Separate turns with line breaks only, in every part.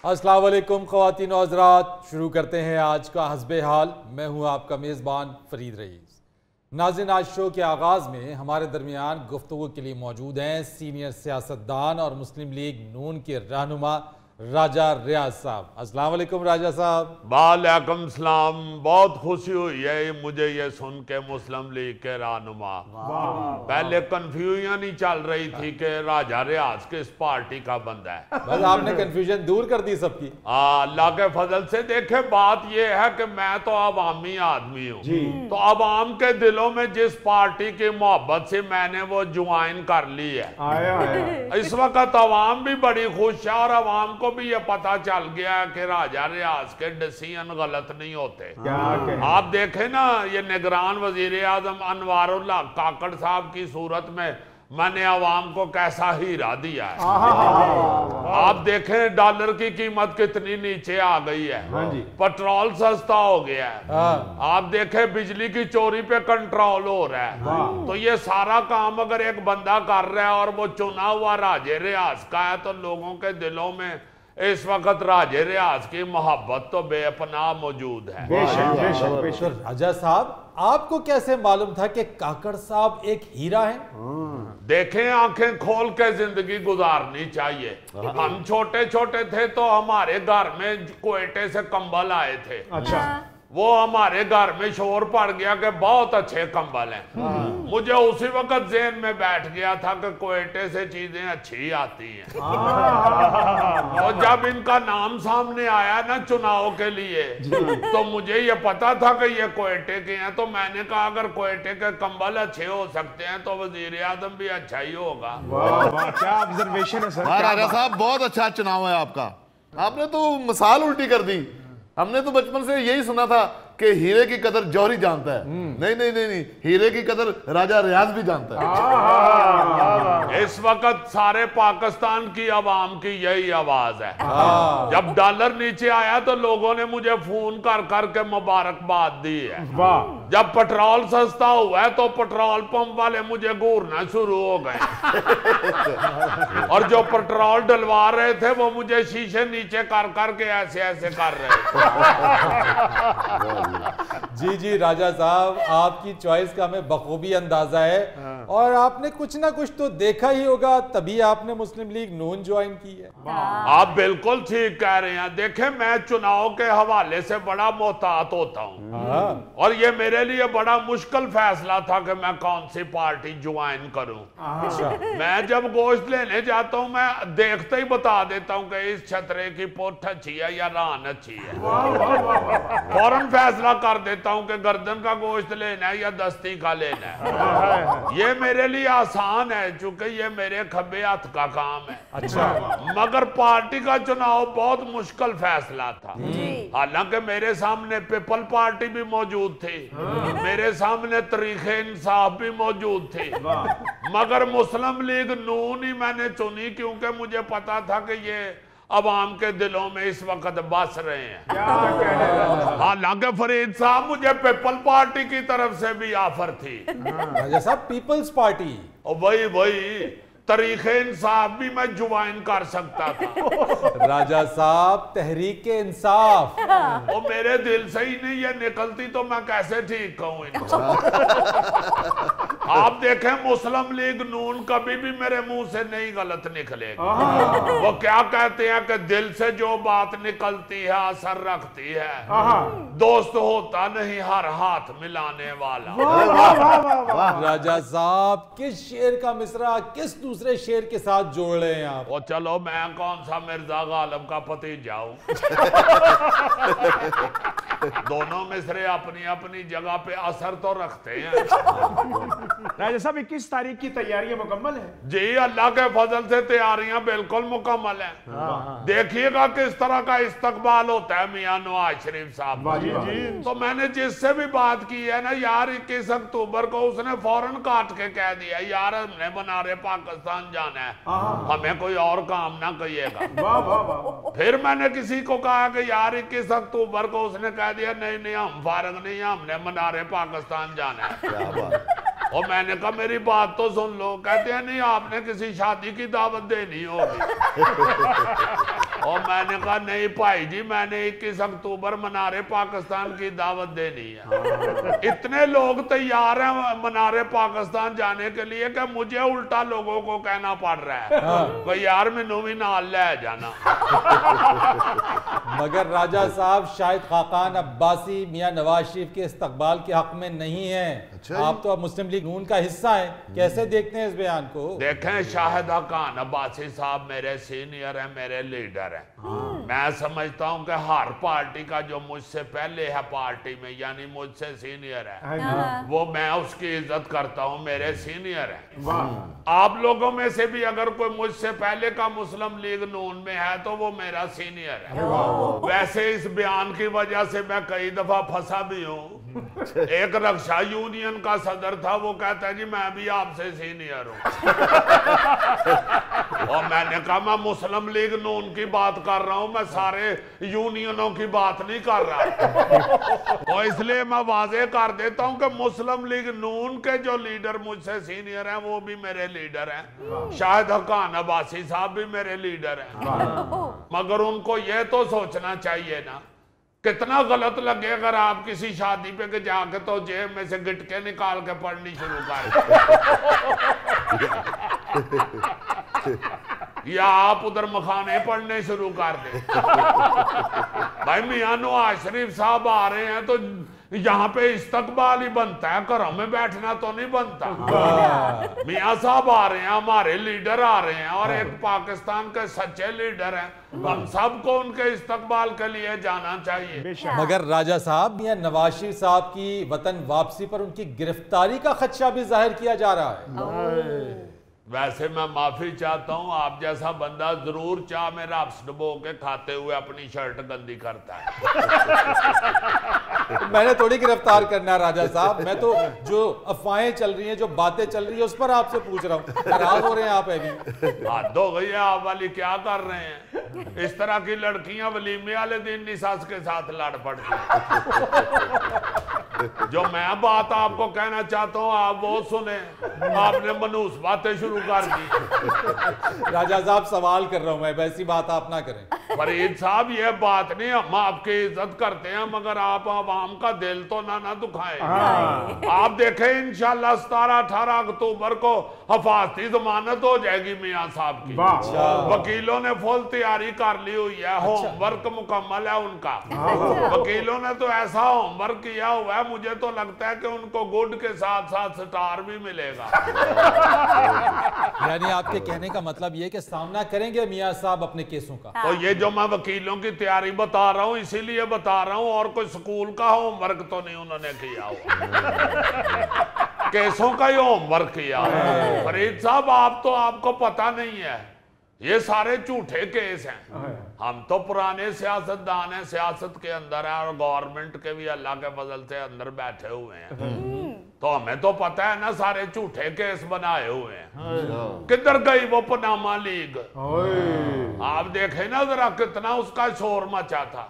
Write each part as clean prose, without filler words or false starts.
अस्सलाम वालेकुम ख़वातीन और हज़रात, शुरू करते हैं आज का हस्बे हाल। मैं हूं आपका मेज़बान फरीद रईस। नाज़रीन, आज शो के आगाज़ में हमारे दरमियान गुफ्तगू के लिए मौजूद हैं सीनियर सियासतदान और मुस्लिम लीग नून के रहनुमा राजा रियाज साहब। अस्सलाम वालेकुम राजा साहब।
वालेकुम सलाम। बहुत खुशी हुई है मुझे ये सुन के मुस्लिम लीग के रहनुमा। पहले कंफ्यूजन ही चल रही थी कि राजा रियाज किस पार्टी का बंदा है।
बस आपने कंफ्यूजन दूर कर दी सबकी।
अल्लाह के फजल से। देखे, बात ये है कि मैं तो अवामी आदमी हूँ, तो अवाम के दिलों में जिस पार्टी की मोहब्बत से मैंने वो ज्वाइन कर ली है, इस वक्त अवाम भी बड़ी खुश है और अवाम को भी ये पता चल गया है कि राजा रियाज के डिसीजन गलत नहीं होते। आप देखें ना, ये निगरान वजीर आजम अनवारुल्लाह काकड़ साहब की सूरत में मैंने अवाम को कैसा हीरा दिया है। आप देखें डॉलर की कीमत कितनी नीचे आ गई है, पेट्रोल सस्ता हो गया है। आप देखें बिजली की चोरी पे कंट्रोल हो रहा है। तो ये सारा काम अगर एक बंदा कर रहा है और वो चुना हुआ राजे रियाज का है, तो लोगों के दिलों में इस वक्त राजे रियाज की मोहब्बत तो बेपनाह मौजूद है।
राजा साहब, आपको कैसे मालूम था कि काकड़ साहब एक हीरा है?
देखें, आंखें खोल के जिंदगी गुजारनी चाहिए। हम छोटे छोटे थे तो हमारे घर में कोयटे से कंबल आए थे। अच्छा। वो हमारे घर में शोर पड़ गया कि बहुत अच्छे कंबल हैं। मुझे उसी वक्त ज़हन में बैठ गया था कि कोयटे से चीजें अच्छी आती हैं। तो जब इनका नाम सामने आया ना चुनाव के लिए, तो मुझे ये पता था कि ये कोयटे के हैं। तो मैंने कहा अगर कोयटे के कंबल अच्छे हो सकते हैं तो वजीर आजम भी अच्छा ही होगा।
क्या ऑब्जर्वेशन है सर।
राजा साहब, बहुत अच्छा चुनाव है आपका। आपने तो मिसाल उल्टी कर दी। हमने तो बचपन से यही सुना था कि हीरे की कदर जौहरी जानता है। नहीं नहीं नहीं नहीं, हीरे की कदर राजा रियाज भी जानता है।
इस वक्त सारे पाकिस्तान की आवाम की यही आवाज है। जब डॉलर नीचे आया तो लोगों ने मुझे फोन कर करके मुबारकबाद दी है। जब पेट्रोल सस्ता हुआ है तो पेट्रोल पंप वाले मुझे घूरना शुरू हो गए। और जो पेट्रोल डलवा रहे थे वो मुझे शीशे नीचे कर करके ऐसे ऐसे कर रहे थे।
जी जी राजा साहब, आपकी चॉइस का हमें बखूबी अंदाजा है और आपने कुछ ना कुछ तो देखा ही होगा, तभी आपने मुस्लिम लीग नून ज्वाइन की है।
आप बिल्कुल ठीक कह रहे हैं। देखें, मैं चुनाव के हवाले से बड़ा मोहतात होता हूँ और ये मेरे लिए बड़ा मुश्किल फैसला था कि मैं कौन सी पार्टी ज्वाइन करूं। मैं जब गोश्त लेने जाता हूं मैं देखते ही बता देता हूं कि इस छतरे की पुठ अच्छी है या रान अच्छी है। फौरन फैसला कर देता हूं कि गर्दन का गोश्त लेना है या दस्ती का लेना है। ये मेरे लिए आसान है चूंकि ये मेरे खब्बे हाथ का काम है। अच्छा। मगर पार्टी का चुनाव बहुत मुश्किल फैसला था। हालांकि मेरे सामने पीपल पार्टी भी मौजूद थी, मेरे सामने तरीके इंसाफ भी मौजूद थी, मगर मुस्लिम लीग नून ही मैंने चुनी क्योंकि मुझे पता था कि ये अवाम के दिलों में इस वक्त बस रहे हैं। हालांकि फरीद साहब, मुझे पीपल पार्टी की तरफ से भी ऑफर थी।
राजा साहब, पीपल्स पार्टी?
और वही तरीके इंसाफ भी मैं ज्वाइन कर सकता था।
राजा साहब, तहरीके इंसाफ
वो मेरे दिल से ही नहीं ये निकलती तो मैं कैसे ठीक कहूँ इनको। आप देखें, मुस्लिम लीग नून कभी भी मेरे मुंह से नहीं गलत निकलेगी। वो क्या कहते हैं कि दिल से जो बात निकलती है असर रखती है। दोस्त होता नहीं हर हाथ मिलाने वाला।
राजा साहब, किस शेर का मिसरा किस दूसरे शेर के साथ जोड़ रहे हैं आप?
वो चलो, मैं कौन सा मिर्जा गालिब का भतीजा हूं। दोनों मिसरे अपनी अपनी जगह पे असर तो रखते हैं।
राजा साहब, 21 तारीख की तैयारियां मुकम्मल है?
जी, अल्लाह के फजल से तैयारियां बिल्कुल मुकम्मल हैं। देखिएगा किस तरह का इस्तकबाल होता है मियां नवाज शरीफ साहब। तो मैंने जिससे भी बात की है ना यार, 21 अक्टूबर को उसने फौरन काट के कह दिया यार हमने बना रहे पाकिस्तान जाना है, हमें कोई और काम ना कहिएगा। फिर मैंने किसी को कहा कि यार 21 अक्टूबर को उसने कह दिया नहीं नहीं हम फारग नहीं, हमने मना रहे पाकिस्तान जाना है। और मैंने कहा मेरी बात तो सुन लो। कहते हैं नहीं, आपने किसी शादी की दावत देनी होगी। और मैंने कहा नहीं भाई जी, मैंने 21 अक्टूबर मनारे पाकिस्तान की दावत देनी है। इतने लोग तैयार हैं मनारे पाकिस्तान जाने के लिए कि मुझे उल्टा लोगों को कहना पड़ रहा है कि यार मैनू भी नाल ले जाना।
मगर राजा साहब शाहिद खाकान अब्बासी मियां नवाज शरीफ के इस्तकबाल के हक में नहीं है।
अच्छा
आप तो अब मुस्लिम लीग नून का हिस्सा हैं, कैसे देखते हैं इस बयान को?
देखें, शाहिद खान अब्बासी साहब मेरे सीनियर हैं, मेरे लीडर हैं। मैं समझता हूं कि हर पार्टी का जो मुझसे पहले है पार्टी में, यानी मुझसे सीनियर है, वो मैं उसकी इज्जत करता हूं, मेरे सीनियर हैं। आप लोगों में से भी अगर कोई मुझसे पहले का मुस्लिम लीग नून में है तो वो मेरा सीनियर है। वैसे इस बयान की वजह से मैं कई दफा फंसा भी हूं। एक रक्षा यूनियन का सदर था, वो कहता है जी मैं भी आपसे सीनियर हूं। और मैंने कहा मैं मुस्लिम लीग नून की बात कर रहा हूं, मैं सारे यूनियनों की बात नहीं कर रहा। तो इसलिए मैं वाजे कर देता हूं कि मुस्लिम लीग नून के जो लीडर मुझसे सीनियर हैं वो भी मेरे लीडर हैं। शाहिद खान अब्बासी साहब भी मेरे लीडर हैं। मगर उनको ये तो सोचना चाहिए ना, कितना गलत लगे अगर आप किसी शादी पे के जाके तो जेब में से गिटके निकाल के पढ़नी शुरू कर या आप उधर मखाने पढ़ने शुरू कर दे। भाई मियां नवाज शरीफ साहब आ रहे हैं तो यहाँ पे इस्तकबाल ही बनता है, घरों में बैठना तो नहीं बनता। मियां साहब आ रहे हैं, हमारे लीडर आ रहे हैं और एक पाकिस्तान के सच्चे लीडर हैं, हम सबको उनके इस्तकबाल के लिए जाना चाहिए।
मगर राजा साहब मियां नवाज शरीफ साहब की वतन वापसी पर उनकी गिरफ्तारी का खदशा भी जाहिर किया जा रहा है।
वैसे मैं माफी चाहता हूं, आप जैसा बंदा जरूर चाह में रफ्स डुबो के खाते हुए अपनी शर्ट गंदी करता है।
मैंने थोड़ी गिरफ्तार करना है राजा साहब, मैं तो जो अफवाहें चल रही हैं, जो बातें चल रही है उस पर आपसे पूछ रहा हूँ। नाराज हो रहे हैं आप अभी?
हद हो गई है आप वाली, क्या कर रहे हैं? इस तरह की लड़कियां वलीमे वाले दिन निसास के साथ लड़ पड़ती। जो मैं बात आपको कहना चाहता हूँ आप वो सुने, आपने मनूस बातें शुरू कर दी।
राजा साहब सवाल कर रहा हूं मैं, वैसी बात आप ना करें।
फरीद साहब ये बात नहीं, हम आपकी इज्जत करते हैं मगर आप आवाम का दिल तो ना दुखाएं। आप देखें इंशाल्लाह 17-18 अक्टूबर को हिफाजती जमानत हो जाएगी मियां साहब की। वकीलों ने फुल तैयारी कर ली हुई है, होमवर्क मुकम्मल है उनका। वकीलों ने तो ऐसा होमवर्क किया हुआ है, मुझे तो लगता है कि उनको गुड के साथ साथ स्टार भी मिलेगा।
यानी आपके कहने का मतलब ये कि सामना करेंगे मियां साहब अपने केसों का।
तो ये जो मैं वकीलों की तैयारी बता रहा हूँ इसीलिए बता रहा हूँ, और कोई स्कूल का होमवर्क तो नहीं उन्होंने किया हुआ। केसों का ही होमवर्क किया। फरीद साहब आप तो आपको पता नहीं है, ये सारे झूठे केस हैं। हम तो पुराने सियासतदान हैं, सियासत के अंदर है और गवर्नमेंट के भी अल्लाह के फजल से अंदर बैठे हुए हैं। तो हमें तो पता है ना सारे झूठे केस बनाए हुए हैं। किधर गई वो पनामा लीग? आप देखे ना जरा कितना उसका शोर मचा था।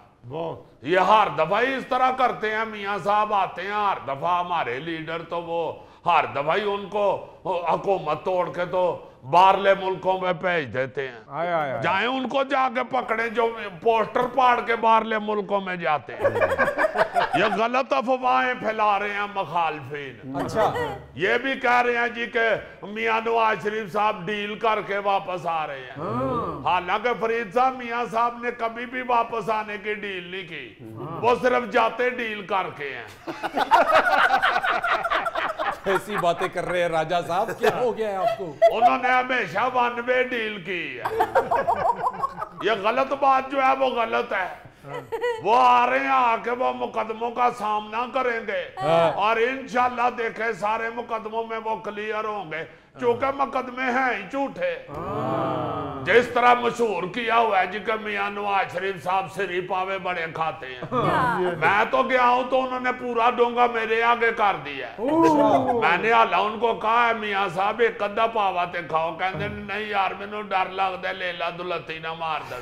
ये हर दफा ही इस तरह करते हैं, मियां साहब आते हैं हर दफा, हमारे लीडर तो वो हर दफा ही उनको हुकूमत तोड़ के तो बाहरले मुल्कों में भेज देते हैं। जाए उनको जाके पकड़े जो पोस्टर पाड़ के बाहरले मुल्कों में जाते हैं। ये गलत अफवाहें फैला रहे हैं मुखालफिन।
अच्छा,
ये भी कह रहे हैं जी के मियां नवाज शरीफ साहब डील करके वापस आ रहे हैं। हालांकि फरीद साहब मियां साहब ने कभी भी वापस आने की डील नहीं की, वो सिर्फ जाते डील करके हैं।
ऐसी बातें कर रहे हैं राजा साहब, क्या हो गया है आपको?
उन्होंने हमेशा वन वे डील की है। ये गलत बात जो है वो गलत है। वो आ रहे हैं, आके वो मुकदमों का सामना करेंगे और इंशाल्लाह देखे सारे मुकदमों में वो क्लियर होंगे, क्योंकि मुकदमे हैं ही झूठे। जिस तरह मशहूर किया हुआ है जी कि मियां नवाज शरीफ साहब सिरी पावे बड़े खाते हैं। मैं तो गया हूं तो उन्होंने पूरा डोंगा मेरे आगे कर दिया। मैंने हाला उनको कहा है मियां साहब एक अद्धा पावा ते खाओ, कहते नहीं यार मैनू डर लगता लेला दुलती ना मार दे।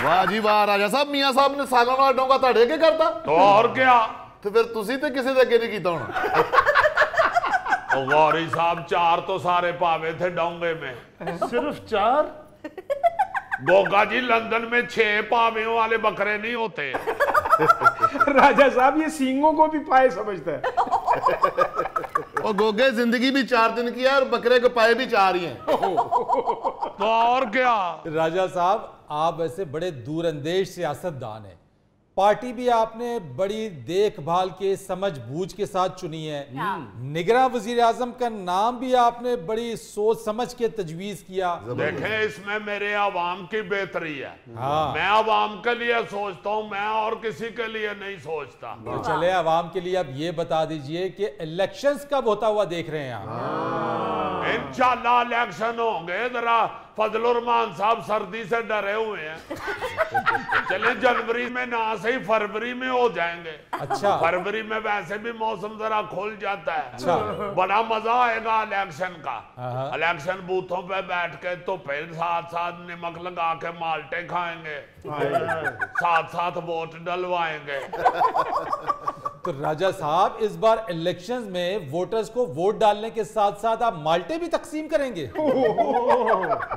वाह जी वाह राजा साहब, मियां साहब ने सालों वाला डोंगा ਤੁਹਾਡੇ ਅੱਗੇ करता
तो और क्या,
तो फिर ਤੁਸੀਂ ਤੇ ਕਿਸੇ ਦੇ ਅੱਗੇ ਨਹੀਂ ਕੀਤਾ ਹੋਣਾ।
तो गौरी साहब 4 तो सारे पावे थे डोंगे में।
सिर्फ 4?
गोगा जी, लंदन में 6 पावियों वाले बकरे नहीं होते।
राजा साहब ये सींगों को भी पाए समझता है।
और गोगे जिंदगी भी 4 दिन की है और बकरे के पाए भी 4 ही हैं।
तो और क्या।
राजा साहब, आप वैसे बड़े दूरंदेश सियासतदान हैं। पार्टी भी आपने बड़ी देखभाल के समझबूझ के साथ चुनी है। निगरान वजीर आजम का नाम भी आपने बड़ी सोच समझ के तजवीज किया।
देखें, इसमें मेरे आवाम की बेहतरी है।
हाँ।
मैं आवाम के लिए सोचता हूँ, मैं और किसी के लिए नहीं सोचता।
तो चले आवाम के लिए अब ये बता दीजिए कि इलेक्शंस कब होता हुआ देख रहे हैं आप?
इंशाल्लाह इलेक्शन होंगे। जरा फजलुर रहमान साहब सर्दी से डरे हुए हैं। चले जनवरी में ना सही फरवरी में हो जाएंगे।
अच्छा।
फरवरी में वैसे भी मौसम जरा खुल जाता है।
अच्छा।
बड़ा मजा आएगा इलेक्शन का। इलेक्शन बूथों पे बैठ के तो फिर साथ साथ नमक लगा के माल्टे खाएंगे, साथ साथ वोट डलवाएंगे।
तो राजा साहब, इस बार इलेक्शंस में वोटर्स को वोट डालने के साथ साथ आप माल्टे भी तकसीम करेंगे?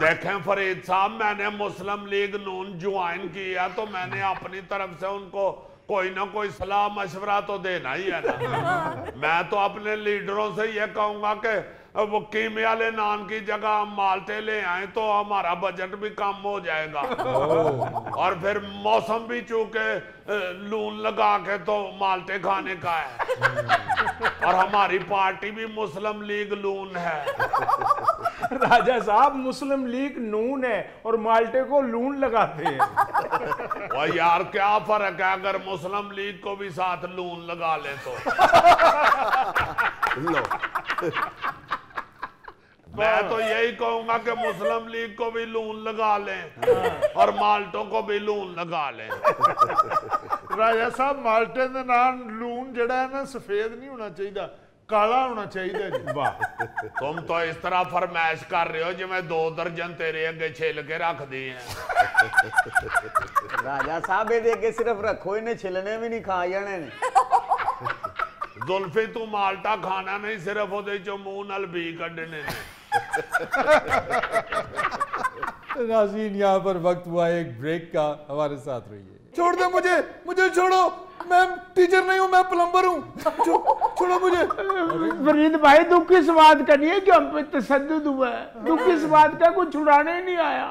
देखें फरीद साहब, मैंने मुस्लिम लीग नून ज्वाइन किया तो मैंने अपनी तरफ से उनको कोई ना कोई सलाह मशवरा तो देना ही है ना। मैं तो अपने लीडरों से ये कहूंगा कि वो कीमे वाले नान की जगह हम माल्टे ले आए तो हमारा बजट भी कम हो जाएगा। और फिर मौसम भी चूंकि लून लगा के तो माल्टे खाने का है। और हमारी पार्टी भी मुस्लिम लीग नून है।
राजा साहब, मुस्लिम लीग नून है और माल्टे को लून लगाते हैं।
और यार क्या फर्क है अगर मुस्लिम लीग को भी साथ लून लगा ले तो। मैं तो यही कहूंगा कि मुस्लिम लीग को भी लून लगा लें और माल्टों को भी लून लगा लें।
राजा साहब, माल्टे दे नाल लून जड़ा है ना सफेद नहीं होना चाहिए, काला होना चाहिए जी।
वाह,
तुम तो इस तरह फरमाइश कर रहे हो जिਵੇਂ 2 दर्जन तेरे अगे छिल के रख दी हैं।
राजा साहब ये अगे सिर्फ रखो, इन्हें छिलने भी नहीं खा जाने ने।
जुल्फी तू माल्टा खाना नहीं, सिर्फ ਉਹਦੇ ਚੋਂ ਮੂੰਹ ਨਾਲ ਬੀ ਕੱਢਣੇ ਨੇ।
नाज़रीन, यहाँ पर वक्त हुआ एक ब्रेक का, हमारे साथ रहिए।
छोड़ दे मुझे, मुझे छोड़ो, मैं टीचर नहीं हूँ, मैं प्लम्बर हूँ। छोड़ो मुझे।
फरीद भाई, दुख किस बात का नहीं है कि हम पे तशद्दुद हुआ है। दुख किस बात का, कुछ छुड़ाने नहीं आया।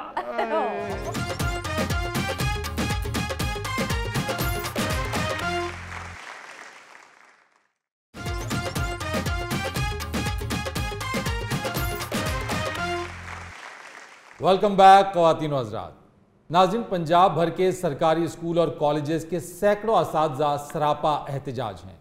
वेलकम बैक ख़वातीन व हज़रात। नाज़रीन, पंजाब भर के सरकारी स्कूल और कॉलेजेस के सैकड़ों असातिज़ा सरापा एहतजाज हैं।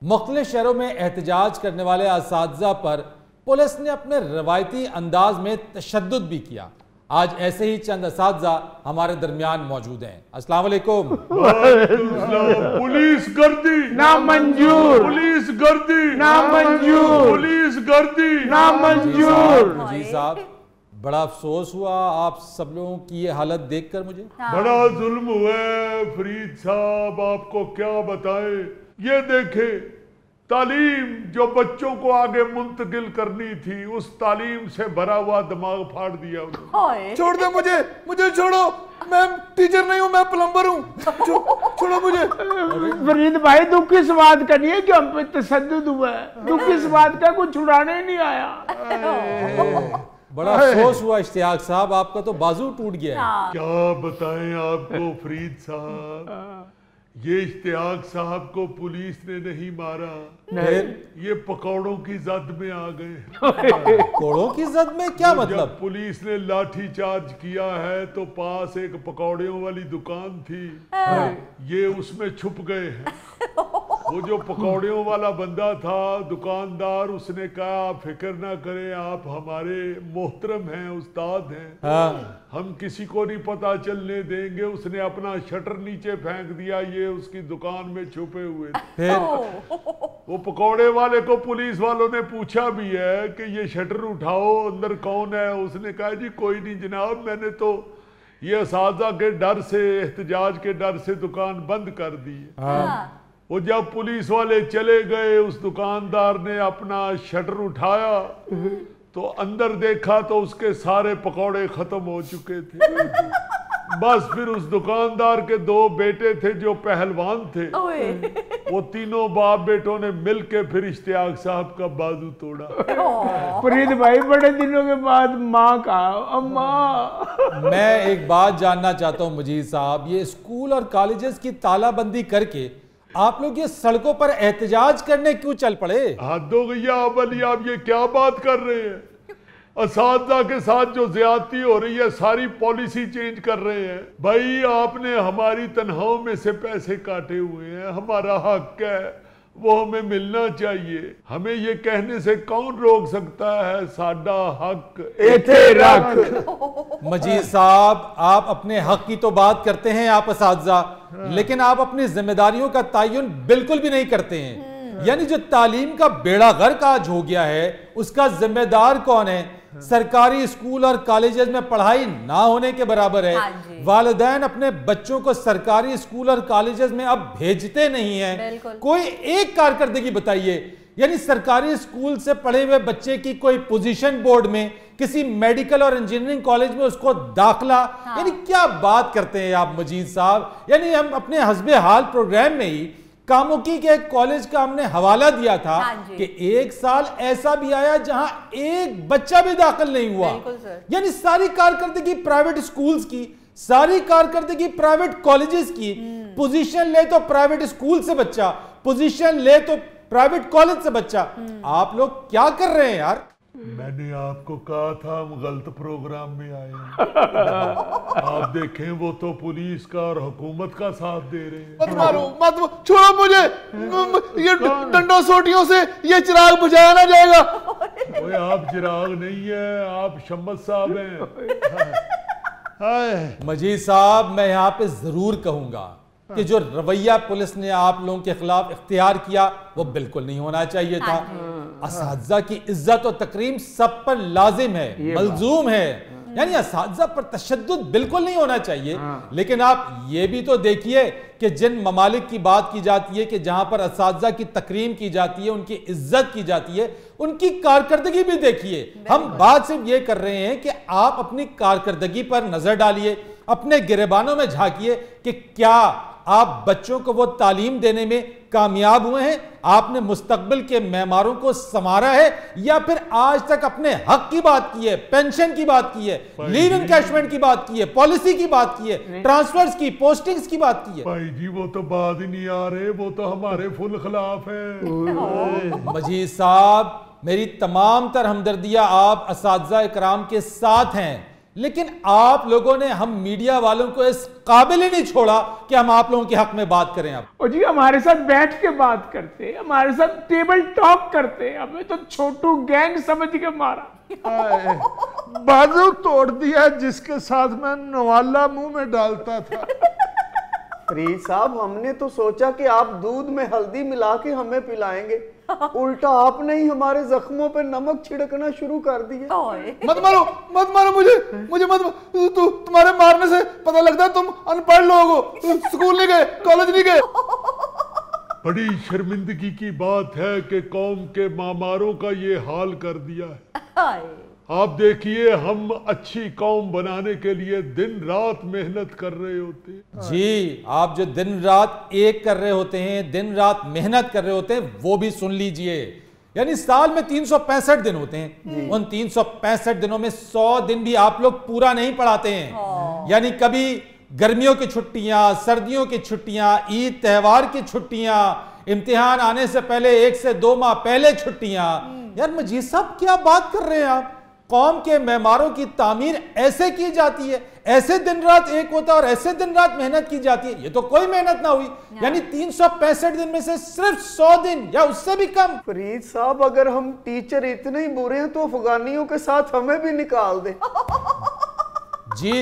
मुख्तलिफ शहरों में एहतजाज करने वाले असातिज़ा पर पुलिस ने अपने रवायती अंदाज में तशद्दुद भी किया। आज ऐसे ही चंद असातिज़ा हमारे दरमियान मौजूद हैं। अस्सलाम वालेकुम।
पुलिस गर्दी
नामंजूर,
पुलिस गर्दी
नामंजूर,
पुलिस गर्दी
नामंजूर।
जी साहब, बड़ा अफसोस हुआ आप सब लोगों की ये हालत देखकर मुझे।
बड़ा जुल्म हुआ है फरीद साहब, आपको क्या बताएं। ये देखे, तालीम जो बच्चों को आगे मुंतकिल करनी थी, उस तालीम से भरा हुआ दिमाग फाड़ दिया उन्होंने।
छोड़ दे मुझे, मुझे छोड़ो, मैं टीचर नहीं हूँ, मैं प्लम्बर हूँ। छोड़ो मुझे।
फरीद भाई, दुख किस बात का नहीं है कि हम पे तशद्दुद हुआ है। दुख किस बात का, कुछ छुड़ाने नहीं आया।
बड़ा अफसोस हुआ इश्तियाक साहब, आपका तो बाजू टूट गया है।
क्या बताएं आपको फरीद साहब, ये इश्तियाक साहब को पुलिस ने नहीं मारा,
फिर
ये पकौड़ों की जद में आ गए।
पकौड़ों की जद में क्या मतलब?
जब पुलिस ने लाठी चार्ज किया है तो पास एक पकौड़ियों वाली दुकान थी, ये उसमें छुप गए हैं। वो जो पकौड़ियों वाला बंदा था दुकानदार, उसने कहा आप फिक्र ना करें, आप हमारे मोहतरम हैं, उस्ताद हैं, हम किसी को नहीं पता चलने देंगे। उसने अपना शटर नीचे फेंक दिया, ये उसकी दुकान में छुपे हुए थे। वो पकौड़े वाले को पुलिस वालों ने पूछा भी है कि ये शटर उठाओ, अंदर कौन है। उसने कहा जी कोई नहीं जनाब, मैंने तो ये असातिज़ा के डर से, एहतजाज के डर से दुकान बंद कर दी है। वो जब पुलिस वाले चले गए, उस दुकानदार ने अपना शटर उठाया तो अंदर देखा तो उसके सारे पकौड़े खत्म हो चुके थे। बस फिर उस दुकानदार के 2 बेटे थे जो पहलवान थे, वो तीनों बाप बेटों ने मिलके फिर इश्तियाक साहब का बाजू तोड़ा।
फरीद भाई बड़े दिनों के बाद माँ का अम्मा।
मैं एक बात जानना चाहता हूँ मजीद साहब, ये स्कूल और कॉलेजेस की तालाबंदी करके आप लोग ये सड़कों पर एहतजाज करने क्यों चल पड़े?
हद हो गई अवली, आप ये क्या बात कर रहे हैं? असातिज़ा के साथ जो ज्यादती हो रही है, सारी पॉलिसी चेंज कर रहे हैं। भाई आपने हमारी तनख्वाहों में से पैसे काटे हुए हैं, हमारा हक है, वो हमें मिलना चाहिए। हमें ये कहने से कौन रोक सकता है, साडा हक
एथे रख।
मजीद साहब, आप अपने हक की तो बात करते हैं आप असातिज़ा, लेकिन आप अपनी जिम्मेदारियों का तायुन बिल्कुल भी नहीं करते हैं। यानी जो तालीम का बेड़ा गर्क आज हो गया है, उसका जिम्मेदार कौन है? सरकारी स्कूल और कॉलेजेस में पढ़ाई ना होने के बराबर है। वालिदैन अपने बच्चों को सरकारी स्कूल और कॉलेजेस में अब भेजते नहीं हैं। कोई एक कारकर्दगी बताइए। यानी सरकारी स्कूल से पढ़े हुए बच्चे की कोई पोजीशन बोर्ड में, किसी मेडिकल और इंजीनियरिंग कॉलेज में उसको दाखिला, यानी क्या बात करते हैं आप मजीद साहब? यानी हम अपने हस्बे हाल प्रोग्राम में ही कामुकी के एक कॉलेज का हमने हवाला दिया था कि 1 साल ऐसा भी आया जहां एक बच्चा भी दाखिल नहीं हुआ। यानी सारी कारकर्दगी प्राइवेट स्कूल्स की, सारी कारकर्दगी प्राइवेट कॉलेजेस की। पोजीशन ले तो प्राइवेट स्कूल से बच्चा, पोजीशन ले तो प्राइवेट कॉलेज से बच्चा। आप लोग क्या कर रहे हैं यार?
मैंने आपको कहा था हम गलत प्रोग्राम में आए हैं। आप देखें वो तो पुलिस का और हुकूमत का साथ दे रहे हैं।
मत मारो, मत छोड़ो मुझे, ये डंडों सोटियों से ये चिराग बुझाया ना जाएगा।
ओए आप चिराग नहीं है, आप शम्मत साहब हैं।
मजीद साहब, मैं यहाँ पे जरूर कहूंगा कि जो रवैया पुलिस ने आप लोगों के खिलाफ इख्तियार किया वो बिल्कुल नहीं होना चाहिए था। असातिज़ा की इज्जत और तकरीम सब पर लाजिम है, मलजूम है। यानी असातिज़ा पर तशद्दुद बिल्कुल नहीं होना चाहिए। लेकिन आप ये भी तो देखिए कि जिन ममालिक की बात की जाती है कि जहां पर असातिज़ा की तकरीम की जाती है, उनकी इज्जत की जाती है, उनकी कारकर्दगी भी देखिए। हम बात सिर्फ ये कर रहे हैं कि आप अपनी कारकर्दगी पर नजर डालिए, अपने गिरेबानों में झांकिए कि क्या आप बच्चों को वो तालीम देने में कामयाब हुए हैं? आपने मुस्तकबिल के मेमारों को संवारा है या फिर आज तक अपने हक की बात की है, पेंशन की बात की है, लीव इनकैशमेंट की बात की है, पॉलिसी की बात की है, ट्रांसफर्स की, पोस्टिंग्स की बात की है?
भाई जी वो तो बात ही नहीं आ रहे, वो तो हमारे फुल खिलाफ है।
मजीद साहब, मेरी तमाम तर हमदर्दियां आप असातिज़ा इकराम के साथ हैं, लेकिन आप लोगों ने हम मीडिया वालों को इस काबिल ही नहीं छोड़ा कि हम आप लोगों के हक में बात करें। आप
और जी हमारे साथ बैठ के बात करते, हमारे साथ टेबल टॉक करते, हमें तो छोटू गैंग समझ के मारा।
बाजू तोड़ दिया जिसके साथ मैं नवाला मुंह में डालता था।
फरीद साहब, हमने तो सोचा कि आप दूध में हल्दी मिला के हमें पिलाएंगे, उल्टा आपने ही हमारे जख्मों पे नमक छिड़कना शुरू कर दिया।
मत मारो मुझे मत। तुम्हारे मारने से पता लगता है तुम अनपढ़ लोग हो, स्कूल नहीं गए, कॉलेज नहीं गए।
बड़ी शर्मिंदगी की बात है कि कौम के मामारों का ये हाल कर दिया है। आप देखिए, हम अच्छी कौम बनाने के लिए दिन रात मेहनत कर रहे होते हैं।
जी, आप जो दिन रात एक कर रहे होते हैं, दिन रात मेहनत कर रहे होते हैं, वो भी सुन लीजिए। यानी साल में 365 दिन होते हैं, उन 365 दिनों में 100 दिन भी आप लोग पूरा नहीं पढ़ाते हैं। यानी कभी गर्मियों की छुट्टियां, सर्दियों की छुट्टियां, ईद त्योहार की छुट्टियां, इम्तिहान आने से पहले 1 से 2 माह पहले छुट्टियां। यार मजीद साहब, क्या बात कर रहे हैं आप? कौम के मेमारों की तामीर ऐसे की जाती है, ऐसे दिन रात एक होता है और ऐसे दिन रात मेहनत की जाती है। ये तो कोई मेहनत ना हुई। यानी 365 दिन में से सिर्फ 100 दिन या उससे भी कम।
फरीद साहब, अगर हम टीचर इतने ही बुरे हैं तो अफगानियों के साथ हमें भी निकाल दे।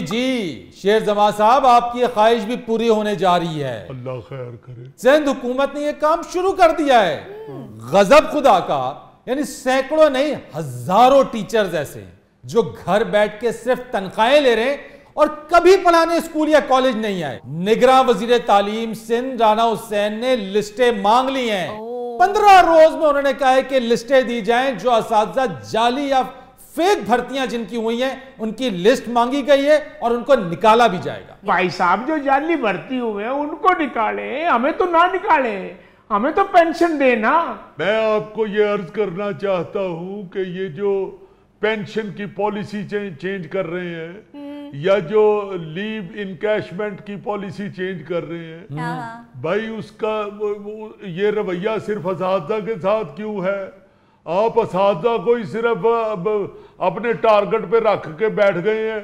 जी, शेर जमा साहब, आपकी ख्वाहिश भी पूरी होने जा रही है।
अल्लाह खैर करे।
सिंध हुकूमत ने यह काम शुरू कर दिया है। गजब खुदा का, यानी सैकड़ों नहीं हजारों टीचर्स ऐसे हैं जो घर बैठ के सिर्फ तनख्वाहें ले रहे हैं और कभी पढ़ाने स्कूल या कॉलेज नहीं आए। निगरान वजीर तालीम सिंध राना हुसैन ने लिस्टें मांग ली हैं। 15 रोज में उन्होंने कहा है कि लिस्टें दी जाएं जो असातिज़ा जाली या फेक भर्तियां जिनकी हुई हैं उनकी लिस्ट मांगी गई है और उनको निकाला भी जाएगा।
भाई साहब जो जाली भर्ती हुए हैं उनको निकाले, हमें तो ना निकाले, हमें तो पेंशन देना।
मैं आपको ये अर्ज करना चाहता हूँ कि ये जो पेंशन की पॉलिसी चेंज कर रहे हैं या जो लीव इनकैशमेंट की पॉलिसी चेंज कर रहे हैं, भाई उसका ये रवैया सिर्फ असातिज़ा के साथ क्यों है? आप असातिज़ा को ही सिर्फ अपने टारगेट पे रख के बैठ गए हैं।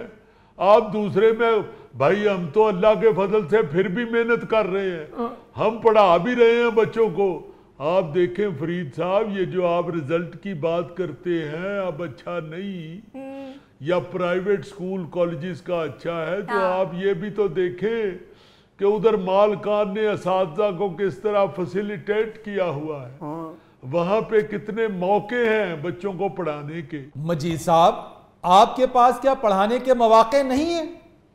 आप दूसरे में, भाई हम तो अल्लाह के फजल से फिर भी मेहनत कर रहे हैं, हम पढ़ा भी रहे हैं बच्चों को। आप देखें फरीद साहब, ये जो आप रिजल्ट की बात करते हैं अब अच्छा नहीं या प्राइवेट स्कूल कॉलेजेस का अच्छा है, तो आप ये भी तो देखें कि उधर मालकान ने असातिज़ा को किस तरह फैसिलिटेट किया हुआ है। वहां पे कितने मौके हैं बच्चों को पढ़ाने के।
मजीद साहब, आपके पास क्या पढ़ाने के मौके नहीं है?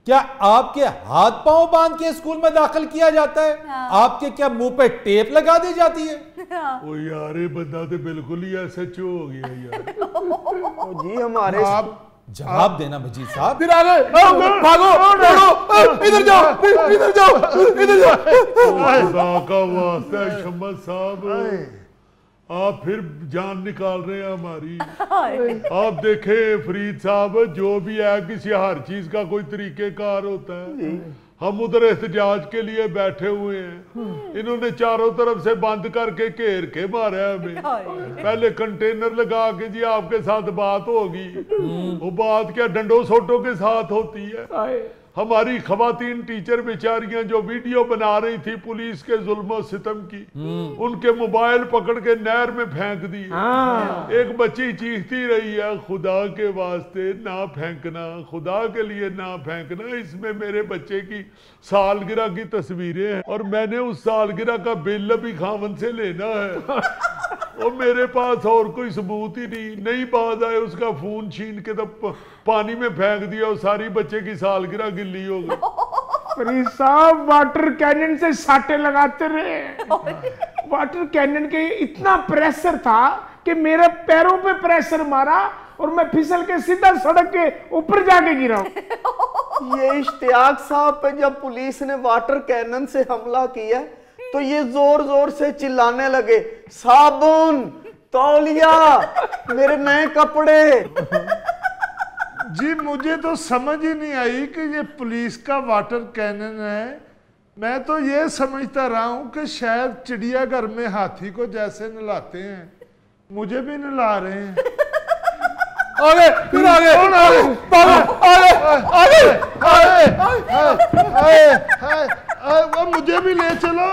क्या आपके हाथ पांव बांध के स्कूल में दाखिल किया जाता है? आपके क्या मुंह पे टेप लगा दी जाती है?
ओ यार, ये बंदा तो बिल्कुल ही SHO हो गया यार।
जी हमारे
आप
जवाब देना मजीद साहब।
फिर आगे भागो, इधर जाओ, इधर जाओ, इधर जाओ।
खुदा का वास्ता शम्मद साहब, आप फिर जान निकाल रहे हैं हमारी। आप देखें फरीद साहब, जो भी है किसी हर चीज का कोई तरीकेकार होता है। हम उधर एहतजाज के लिए बैठे हुए हैं, इन्होंने चारों तरफ से बंद करके घेर के मारा हमें। पहले कंटेनर लगा के जी आपके साथ बात होगी, वो बात क्या डंडों सोटों के साथ होती है। हमारी खवातीन टीचर बेचारियां जो वीडियो बना रही थी पुलिस के जुल्म सितम की, उनके मोबाइल पकड़ के नहर में फेंक दिए। एक बच्ची चीखती रही है, खुदा के वास्ते ना फेंकना, खुदा के लिए ना फेंकना। इसमें मेरे बच्चे की सालगिरह की तस्वीरें हैं और मैंने उस सालगिरह का बिल भी खावन से लेना है और मेरे पास और कोई सबूत ही नहीं बात आए, उसका फोन छीन के तो पानी में फेंक दिया और सारी बच्चे की सालगिरह गिल्ली हो गई।
फरीद साहब वाटर कैनन से साटे लगाते रहे। वाटर कैनन के इतना प्रेशर था कि मेरे पैरों पे प्रेशर मारा और मैं फिसल के सीधा सड़क के ऊपर जाके गिरा।
ये इश्तियाक साहब पे जब पुलिस ने वाटर कैनन से हमला किया तो ये जोर जोर से चिल्लाने लगे, साबुन, तौलिया, मेरे नए कपड़े।
जी मुझे तो समझ ही नहीं आई कि ये पुलिस का वाटर कैनन है। मैं तो ये समझता रहा हूं कि शायद चिड़ियाघर में हाथी को जैसे नहलाते हैं मुझे भी नहला रहे हैं।
आगे, फिर आगे,
आगे, मुझे भी ले चलो।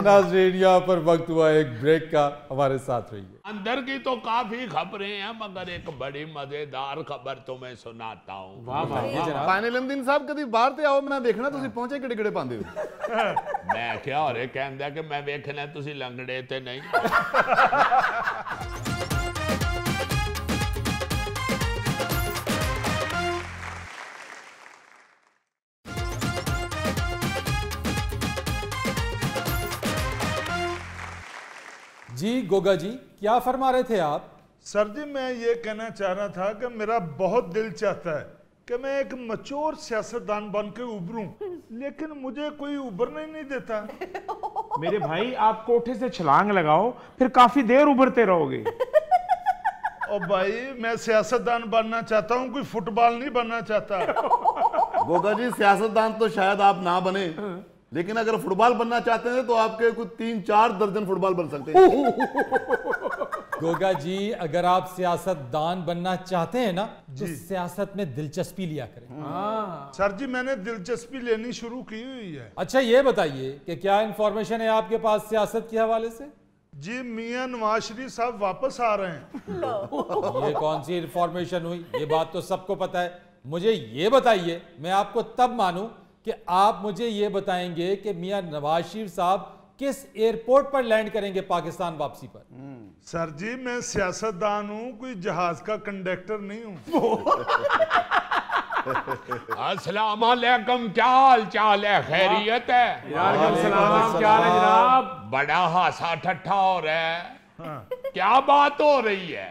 नाज़रीन, यहाँ पर वक्त हुआ एक ब्रेक का, हमारे साथ रहिए।
अंदर की तो काफी खबरें हैं, मगर एक बड़ी मजेदार खबर तुम्हें सुनाता हूँ।
फाइनल साहब कभी बाहर ते आओ, मैं देखना तुसी पहुंचे किड़े किड़े पांदे हो।
मैं क्या हो रहे कहंदा कि मैं वेखना तुसी लंगड़े ते नहीं।
जी गोगा जी, क्या फरमा रहे थे आप?
सर जी मैं ये कहना चाह रहा था कि मेरा बहुत दिल चाहता है कि मैं एक मचोर सियासतदान बन के उभरूं, लेकिन मुझे कोई उभरने नहीं देता।
मेरे भाई आप कोठे से छलांग लगाओ, फिर काफी देर उभरते रहोगे।
और भाई मैं सियासतदान बनना चाहता हूँ, कोई फुटबॉल नहीं बनना चाहता।
गोगा जी, सियासतदान तो शायद आप ना बने, लेकिन अगर फुटबॉल बनना चाहते हैं तो आपके कुछ 3-4 दर्जन फुटबॉल बन सकते हैं।
गोगा जी, अगर आप सियासतदान बनना चाहते हैं ना तो सियासत में दिलचस्पी लिया करें।
सर जी मैंने दिलचस्पी लेनी शुरू की हुई है।
अच्छा ये बताइए कि क्या इंफॉर्मेशन है आपके पास सियासत के हवाले से?
जी मियां नवाज शरीफ साहब वापस आ रहे हैं।
ये कौन सी इंफॉर्मेशन हुई? ये बात तो सबको पता है। मुझे ये बताइए, मैं आपको तब मानूं कि आप मुझे ये बताएंगे कि मियां नवाज शरीफ साहब किस एयरपोर्ट पर लैंड करेंगे पाकिस्तान वापसी पर।
सर जी मैं सियासतदान हूं, कोई जहाज का कंडक्टर नहीं हूं।
अस्सलाम वालेकुम, क्या हाल चाल है? खैरियत है?
क्या है जनाब?
बड़ा हासा ठट्ठा हो रहा है। क्या बात हो रही है?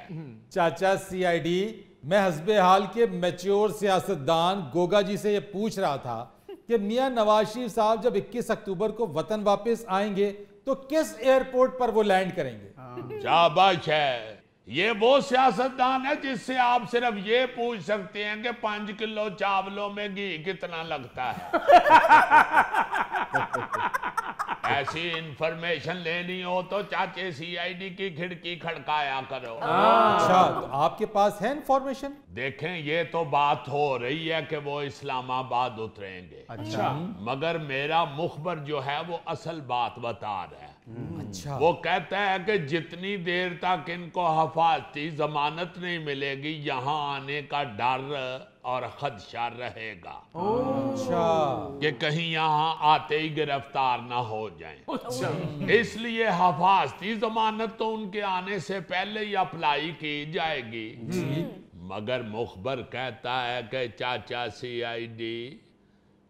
चाचा सीआईडी, मैं हस्बे हाल के मैच्योर सियासतदान गोगा जी से ये पूछ रहा था कि मियां नवाज शरीफ साहब जब 21 अक्टूबर को वतन वापस आएंगे तो किस एयरपोर्ट पर वो लैंड करेंगे?
शाबाश है, ये वो सियासतदान है जिससे आप सिर्फ ये पूछ सकते हैं कि 5 किलो चावलों में घी कितना लगता है। ऐसी इंफॉर्मेशन लेनी हो तो चाचे सीआईडी की खिड़की खड़काया करो।
अच्छा, तो आपके पास है इंफॉर्मेशन?
देखें, ये तो बात हो रही है कि वो इस्लामाबाद उतरेंगे।
अच्छा,
मगर मेरा मुखबर जो है वो असल बात बता रहा है।
अच्छा,
वो कहता है कि जितनी देर तक इनको हिफाजती जमानत नहीं मिलेगी यहाँ आने का डर और खदशा रहेगा।
अच्छा,
कि कहीं यहाँ आते ही गिरफ्तार ना हो जाएं। इसलिए हिफाजती जमानत तो उनके आने से पहले ही अप्लाई की जाएगी। मगर मुखबर कहता है कि चाचा सीआईडी,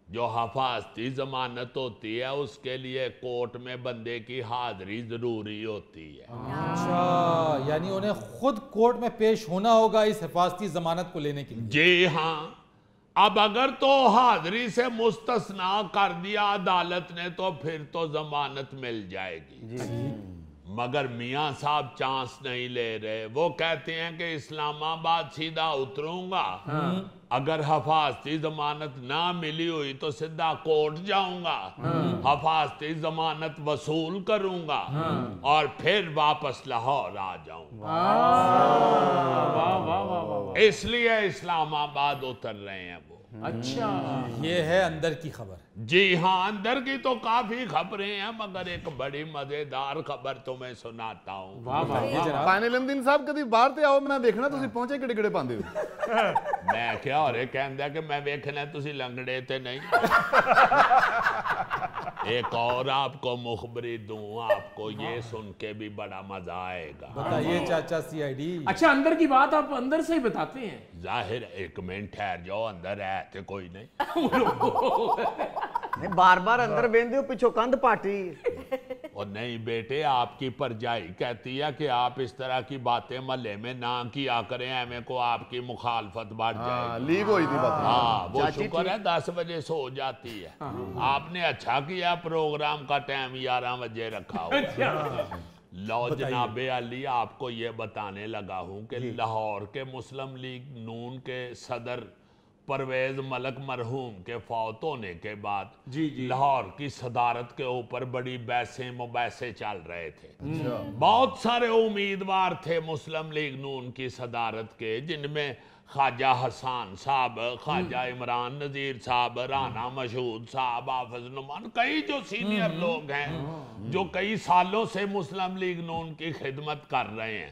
जो हिफाजती जमानत होती है उसके लिए कोर्ट में बंदे की हाजिरी जरूरी होती है।
अच्छा, यानी उन्हें खुद कोर्ट में पेश होना होगा इस हिफाजती जमानत को लेने के लिए?
जी हाँ। अब अगर तो हाजिरी से मुस्तस्ना कर दिया अदालत ने तो फिर तो जमानत मिल जाएगी। मगर मियां साहब चांस नहीं ले रहे। वो कहते हैं कि इस्लामाबाद सीधा उतरूंगा, अगर हिफाजती जमानत ना मिली हुई तो सीधा कोर्ट जाऊंगा, हिफाजती जमानत वसूल करूंगा और फिर वापस लाहौर आ जाऊंगा। इसलिए इस्लामाबाद उतर रहे हैं वो।
अच्छा,
ये है अंदर की खबर।
जी हाँ, अंदर की तो काफी खबरें हैं, मगर एक बड़ी मजेदार खबर तुम्हें सुनाता हूँ।
पानीलंदीन साहब कभी बाहर ते आओ, मैं देखना तुसी पहुंचे किड़े किड़े पांदे हो।
मैं क्या हो रहे कहता कि मैं देखना तुसी लंगड़े थे नहीं। एक और आपको मुखबरी दूं, आपको ये सुन के भी बड़ा मजा आएगा।
बताइए चाचा सीआईडी।
अच्छा, अंदर की बात आप अंदर से ही बताते हैं?
जाहिर, एक मिनट ठहर जाओ, अंदर है तो कोई नहीं।
बार बार अंदर बेंदे हो, पिछो कंध पाटी।
और नहीं बेटे, आपकी परजाई कहती है कि आप इस तरह की बातें महल्ले में ना किया करें, हमें को आपकी मुखालफत बढ़ जाए।
लीक हुई थी बात।
हाँ, वो शुक्र है 10 बजे सो जाती है। आपने अच्छा किया प्रोग्राम का टाइम 11 बजे रखा हुआ। लो जनाबे अली, आपको ये बताने लगा हूँ कि लाहौर के मुस्लिम लीग नून के सदर परवेज मलक मरहूम के फौत होने के बाद लाहौर की सदारत के ऊपर बड़ी बहसें मुबैसे चल रहे थे। बहुत सारे उम्मीदवार थे मुस्लिम लीग नून की सदारत के, जिनमें ख्वाजा हसन साहब, ख्वाजा इमरान नजीर साहब, राना मशहूद साहब, हाफिज नुमान, कई जो सीनियर लोग हैं जो कई सालों से मुस्लिम लीग नून की खिदमत कर रहे हैं।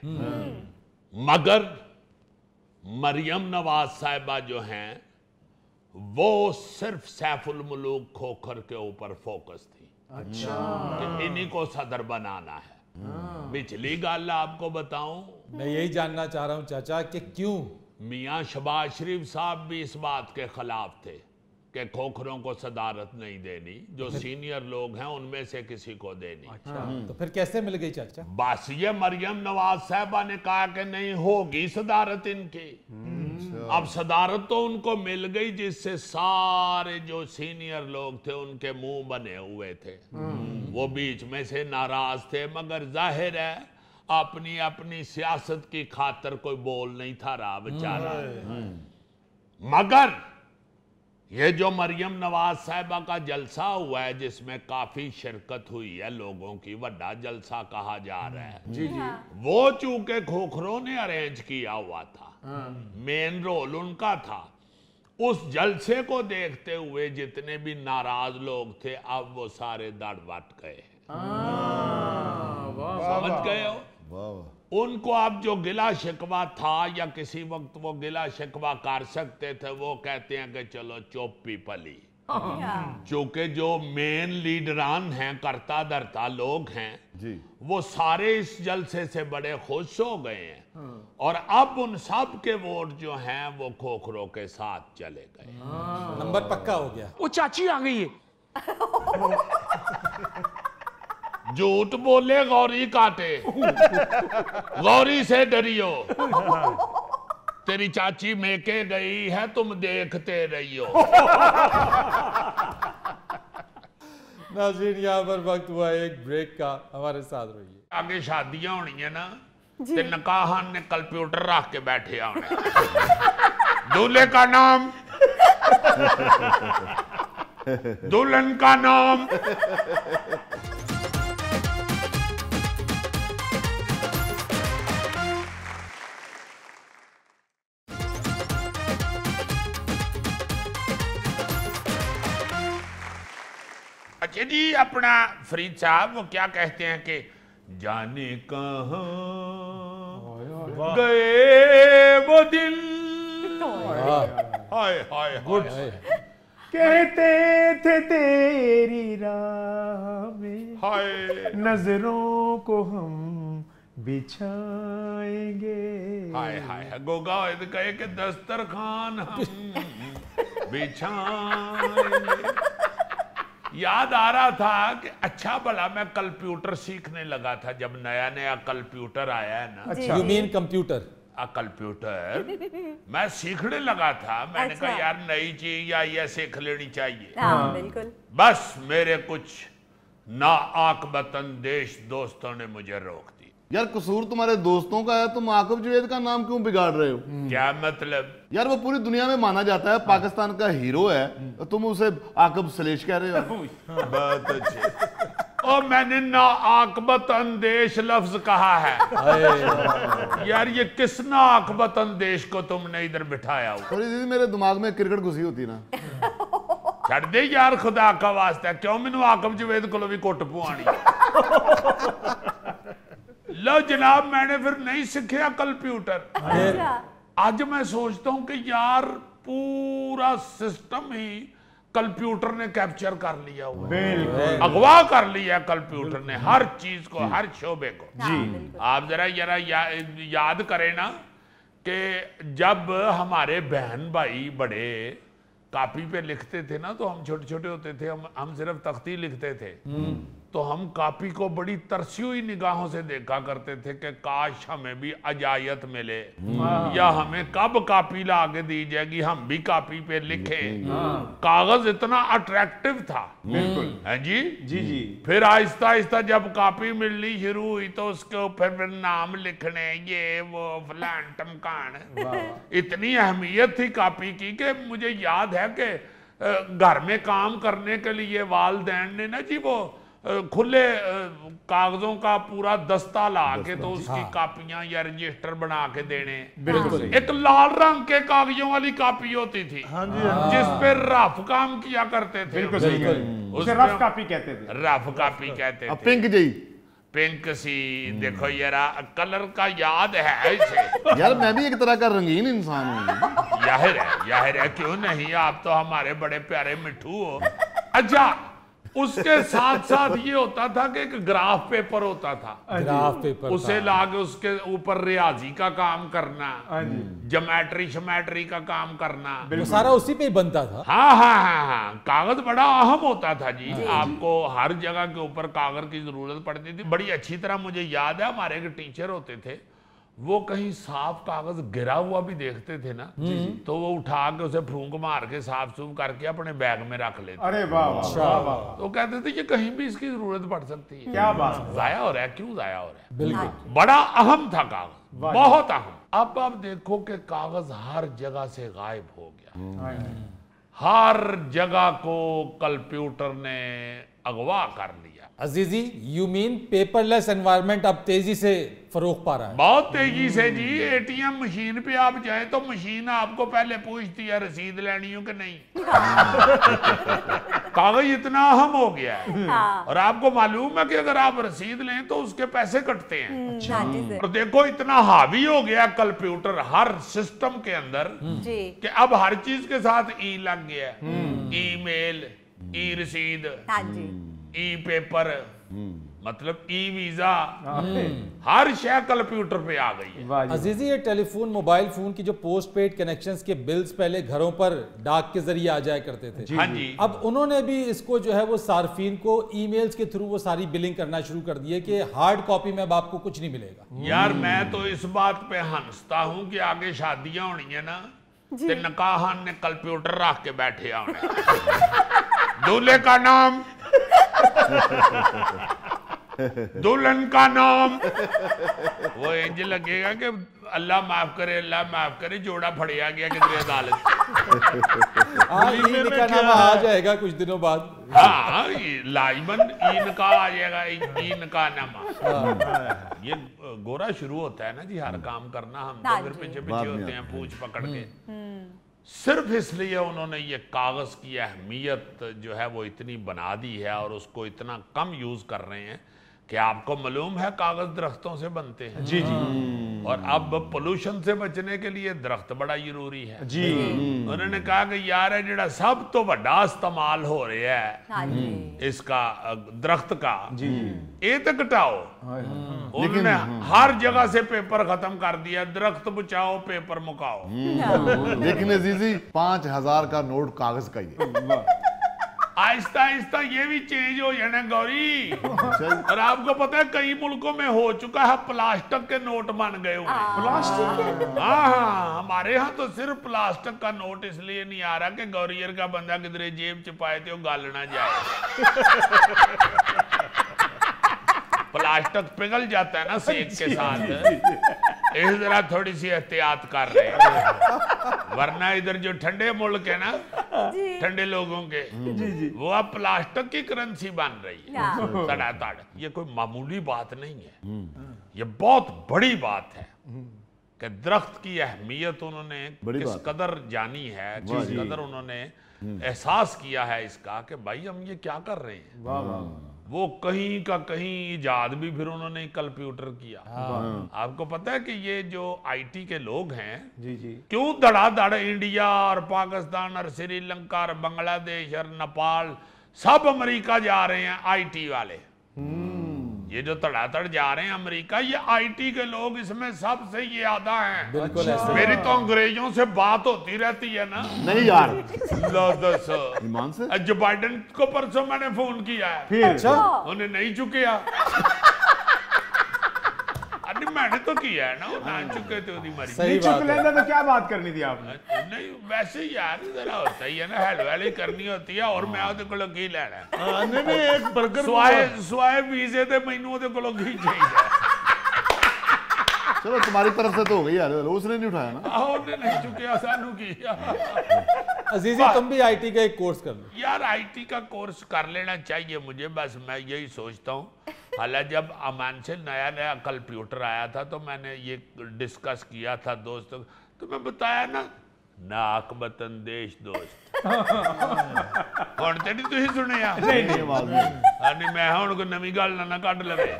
मगर मरियम नवाज साहिबा जो हैं वो सिर्फ सैफुल मुलूक खोखर के ऊपर फोकस थी। अच्छा, कि इन्हीं को सदर बनाना है। पिछली गल आपको बताऊं,
मैं यही जानना चाह रहा हूं चाचा कि क्यों?
मियां शहबाज शरीफ साहब भी इस बात के खिलाफ थे कि खोखरों को सदारत नहीं देनी, जो सीनियर लोग हैं उनमें से किसी को देनी।
अच्छा, तो फिर कैसे मिल गई चाचा?
बस ये मरियम नवाज साहबा ने कहा कि नहीं होगी सदारत इनकी। अब सदारत तो उनको मिल गई, जिससे सारे जो सीनियर लोग थे उनके मुंह बने हुए थे। वो बीच में से नाराज थे, मगर जाहिर है अपनी अपनी सियासत की खातर कोई बोल नहीं था रहा बेचारा। मगर ये जो मरियम नवाज साहिबा का जलसा हुआ है, जिसमें काफी शिरकत हुई है लोगों की, बड़ा जलसा कहा जा रहा है। जी जी। वो चूंकि खोखरों ने अरेंज किया हुआ था, मेन रोल उनका था। उस जलसे को देखते हुए जितने भी नाराज लोग थे, अब वो सारे दड़ बट गए। समझ गए हो? उनको अब जो गिला शिकवा था, या किसी वक्त वो गिला शिकवा कर सकते थे, वो कहते हैं कि चलो चुप्पी पली। चूंकि जो मेन लीडरान हैं, करता धरता लोग हैं जी, वो सारे इस जलसे से बड़े खुश हो गए हैं। और अब उन सब के वोट जो हैं वो खोखरों के साथ चले गए।
नंबर पक्का हो गया।
वो चाची आ गई है।
झूठ बोले गौरी काटे, गौरी से डरियो, तेरी चाची मेके गई है तुम देखते रहियो।
नाज़रीन, यहाँ पर वक्त हुआ एक ब्रेक का, हमारे साथ रहिए।
आगे शादियां होनी है ना, ते नकाहान ने कंप्यूटर रख के बैठे आने। दूल्हे का नाम, दुल्हन का नाम। अच्छा जी, अपना फरीद साहब वो क्या कहते हैं कि जाने कहाँ गए वो दिल, हाय हाय हाय,
कहते थे तेरी राह में
हाय
नजरों को हम बिछाएंगे।
हाय हाय, गोगा तो कहे कि दस्तरखान हम बिछाएंगे। याद आ रहा था कि अच्छा भला मैं कंप्यूटर सीखने लगा था जब नया नया कंप्यूटर आया है ना।
You mean computer?
कंप्यूटर मैं सीखने लगा था। मैंने कहा यार नई चीज या ये सीख लेनी चाहिए।
बिल्कुल।
बस मेरे कुछ नाआकबत अंदेश दोस्तों ने मुझे रोक दी।
यार कसूर तुम्हारे दोस्तों का है, तुम आकिब जुवैद का नाम क्यों बिगाड़ रहे हो?
क्या मतलब?
यार वो पूरी दुनिया में माना जाता है, पाकिस्तान का हीरो है, तो तुम उसे आकिब सलेश कह रहे हो?
बहुत अच्छे। और मैंने नाआकबत अंदेश लफ्ज कहा है। यार ये किस नाआकबत अंदेश को तुमने इधर बिठाया हुआ?
थोड़ी दीदी मेरे दिमाग में क्रिकेट घुसी होती ना।
छड़ दे यार खुदा का वास्ता, क्यों मैनू आकिब जुवैद को भी कुट पुआनी? लो जनाब, मैंने फिर नहीं सीखा कंप्यूटर। आज मैं सोचता हूं कि यार पूरा सिस्टम ही कंप्यूटर ने कैप्चर कर लिया हुआ है, अगवा कर लिया कंप्यूटर ने हर चीज को, हर शोबे को। जी आप जरा याद करें ना कि जब हमारे बहन भाई बड़े कॉपी पे लिखते थे ना, तो हम छोटे छोटे होते थे, हम सिर्फ तख्ती लिखते थे, तो हम कॉपी को बड़ी तरसी हुई निगाहों से देखा करते थे कि काश हमें भी अजायत मिले, या हमें कब कॉपी ला के दी जाएगी, हम भी कॉपी पे लिखें। कागज इतना अट्रैक्टिव था। बिल्कुल है जी। जी जी। फिर आहिस्ता आहिस्ता जब कॉपी मिलनी शुरू हुई तो उसके ऊपर फिर नाम लिखने, ये वो फलान टमकान, इतनी अहमियत थी कॉपी की कि मुझे याद है कि घर में काम करने के लिए वालदैन ने ना जी वो खुले कागजों का पूरा दस्ता ला के तो उसकी कापियां या रजिस्टर बना के देने। बिल्कुल। एक लाल रंग के कागजों वाली कॉपी होती थी जिस पे रफ काम किया करते थे।
उसे रफ कॉपी कहते थे।
रफ कॉपी कहते थे।
पिंक जी,
पिंक सी, देखो यार कलर का याद है इसे।
यार मैं भी एक तरह का रंगीन इंसान हूँ।
याहिर है, क्यों नहीं, आप तो हमारे बड़े प्यारे मिठू हो। अच्छा, उसके साथ साथ ये होता था कि एक ग्राफ पेपर होता था,
ग्राफ पेपर
उसे लाके उसके ऊपर रियाजी का काम करना, ज्योमेट्री शमेट्री का काम करना,
वो सारा उसी पे ही बनता था।
हाँ, कागज बड़ा अहम होता था जी। आपको हर जगह के ऊपर कागज की जरूरत पड़ती थी। बड़ी अच्छी तरह मुझे याद है, हमारे एक टीचर होते थे, वो कहीं साफ कागज गिरा हुआ भी देखते थे ना, तो वो उठा के उसे फूंक मार के साफ सूफ करके अपने बैग में रख लेते।
अरे वाह वाह वाह।
तो कहते थे ये कहीं भी इसकी जरूरत पड़ सकती है।
क्या बात,
जाया हो रहा है, क्यों जाया हो रहा है?
बिल्कुल।
बड़ा अहम था कागज, बहुत अहम। अब आप देखो कि कागज हर जगह से गायब हो गया, हर जगह को कंप्यूटर ने अगवा कर लिया।
अजीजी, यू मीन पेपरलेस एनवायरनमेंट अब तेजी से फरोग पा रहा है?
बहुत तेजी से जी। एटीएम मशीन पे आप जाएं तो मशीन आपको पहले पूछती है रसीद लेनी हो कि नहीं। कागज इतना अहम हो गया है। और आपको मालूम है कि अगर आप रसीद लें तो उसके पैसे कटते हैं। और देखो इतना हावी हो गया कंप्यूटर हर सिस्टम के अंदर कि अब हर चीज के साथ ई लग गया है। ईमेल, ई रसीद, ई पेपर, मतलब ई वीजा हर शय कंप्यूटर पे आ गई है।
अजीजी, ये टेलीफोन मोबाइल फोन की जो पोस्ट पेड कनेक्शंस के बिल्स पहले घरों पर डाक के जरिए आ जाया करते थे,
हाँ जी,
अब उन्होंने भी इसको जो है वो सार्फिन को ईमेल्स के थ्रू वो सारी बिलिंग करना शुरू कर दी है कि हार्ड कॉपी में अब आपको कुछ नहीं मिलेगा।
यार मैं तो इस बात पे हंसता हूं कि आगे शादियां होनी है ना, ते नकाहान ने कंप्यूटर रख के बैठे आने दूल्हे का नाम, दुल्हन का नाम, वो इंज लगेगा कि अल्लाह माफ करे जोड़ा फड़िया गया किधर अदालत।
निकाहनामा आ जाएगा कुछ दिनों बाद।
हाँ, लाइमन इनका आ जाएगा, इनकानामा। ये गोरा शुरू होता है ना जी हर काम करना, हम तो फिर पीछे पीछे होते हैं पूछ पकड़ के। सिर्फ इसलिए उन्होंने ये कागज की अहमियत जो है वो इतनी बना दी है और उसको इतना कम यूज कर रहे हैं कि आपको मालूम है कागज दरख्तों से बनते हैं।
जी जी।
और अब पोल्यूशन से बचने के लिए दरख्त बड़ा जरूरी है
जी।
उन्होंने कहा कि यार है जेड़ा सब तो बड़ा इस्तेमाल हो रहा है इसका दरख्त का, ये तो घटाओ। उन्होंने हर जगह से पेपर खत्म कर दिया, दरख्त बचाओ पेपर मुकाओ।
लेकिन अजीजी 5000 का नोट कागज का ही है।
आहिस्ता आहिस्ता ये भी चेंज हो जाना गौरी। और आपको पता है कई मुल्कों में हो चुका है, प्लास्टिक के नोट बन गए हुए।
प्लास्टिक?
हाँ, हमारे यहाँ तो सिर्फ प्लास्टिक का नोट इसलिए नहीं आ रहा कि गौरियर का बंदा किधरे जेब च पाए थे वो गाल ना जाए। प्लास्टिक पिघल जाता है ना सेक के साथ, इस तरह थोड़ी सी एहतियात कर रहे हैं, वरना इधर जो ठंडे मुल्क है ना, ठंडे लोगों के, वो अब प्लास्टिक की करेंसी बन रही है तड़ातड़। ये कोई मामूली बात नहीं है, ये बहुत बड़ी बात है कि दरख्त की अहमियत उन्होंने किस कदर जानी है, किस कदर उन्होंने एहसास किया है इसका कि भाई हम ये क्या कर रहे हैं। वो कहीं का कहीं इजाद भी फिर उन्होंने कंप्यूटर किया। आपको पता है कि ये जो आईटी के लोग हैं, क्यों धड़ाधड़ इंडिया और पाकिस्तान और श्रीलंका और बांग्लादेश और नेपाल सब अमेरिका जा रहे हैं आईटी वाले। ये जो धड़ाधड़ जा रहे हैं अमेरिका, ये आईटी के लोग इसमें सबसे ये आधा हैं।
बिल्कुल ऐसे।
मेरी तो अंग्रेजों से बात होती रहती है ना।
नहीं यार,
ईमान से जो बाइडेन को परसों मैंने फोन किया है,
फिर
अच्छा
उन्हें नहीं चुकिया। अरे मैंने तो किया है ना, वो ना चुके थे उदी मरी।
सही
चुक
बात है।
लेना तो क्या बात करनी थी आपने?
नहीं वैसे ही यार जरा होता ही है ना, हेड वाली करनी होती है। और मैं ਉਹਦੇ ਕੋਲੋਂ ਕੀ ਲੈਣਾ ਹੈ?
नहीं एक बर्गर
ਸਵਾਏ ਵੀਜ਼ੇ ਤੇ ਮੈਨੂੰ ਉਹਦੇ ਕੋਲੋਂ ਕੀ ਚਾਹੀਦਾ?
चलो तुम्हारी तरफ से तो हो गई यार, उसने नहीं उठाया ना।
ਉਹਨੇ नहीं चुकिया, सानू किया।
अजीजी तुम भी आईटी का एक कोर्स कर लो।
यार आईटी का कोर्स कर लेना चाहिए मुझे, बस मैं यही सोचता हूँ। हालांकि जब अमान से नया नया कंप्यूटर आया था तो मैंने ये डिस्कस किया था दोस्तों, तो मैं बताया ना, नाक बतन देश दोस्त। ਹੁਣ ਤੇ ਨਹੀਂ ਤੁਸੀਂ सुनिया? नहीं मैं ਹੁਣ कोई नवी गल ना कढ़ लवे।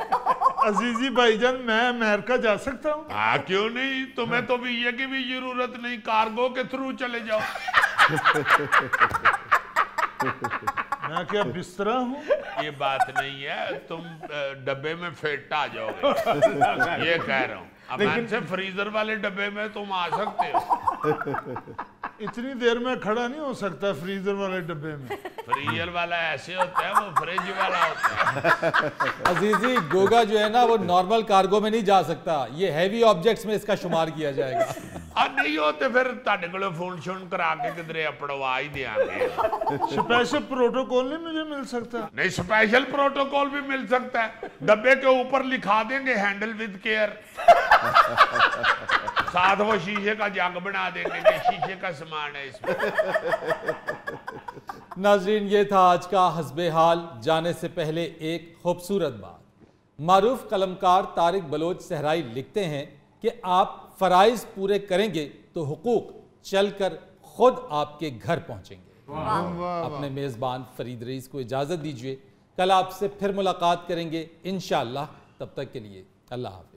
अजीजी भाईजान मैं अमेरिका जा सकता हूँ?
हाँ क्यों नहीं, तुम्हें तो भी ये की भी जरूरत नहीं, कार्गो के थ्रू चले जाओ।
मैं क्या बिस्तरा हूँ?
ये बात नहीं है, तुम डब्बे में फिट आ जाओगे, ये कह रहा हूँ। अब से फ्रीजर वाले डब्बे में तुम आ सकते हो।
इतनी देर में खड़ा नहीं हो सकता फ्रीजर वाले डब्बे में।
फ्रीजर वाला ऐसे होता है, वो फ्रिज वाला होता है।
अजीजी गोगा जो है ना वो नॉर्मल कार्गो में नहीं जा सकता, ये हैवी ऑब्जेक्ट्स में इसका शुमार किया जाएगा।
नहीं होते फिर ਤੁਹਾਡੇ ਕੋਲੋਂ फोन शोन करा के किधरे अपड़वा ही देंगे।
स्पेशल प्रोटोकॉल नहीं मुझे मिल सकता?
नहीं स्पेशल प्रोटोकॉल भी मिल सकता है, डब्बे के ऊपर लिखा देंगे हैंडल विद केयर, साथ वो शीशे का जग बना देंगे कि शीशे का सामान है इसमें।
नाजरीन ये था आज का हस्बे हाल। जाने से पहले एक खूबसूरत बात, मारूफ कलमकार तारिक बलोच सहराई लिखते हैं कि आप फराइज पूरे करेंगे तो हुकूक चलकर खुद आपके घर पहुंचेंगे। अपने मेज़बान फरीद रईस को इजाज़त दीजिए, कल आपसे फिर मुलाकात करेंगे इंशाअल्लाह। तब तक के लिए अल्लाह हाफ़िज़।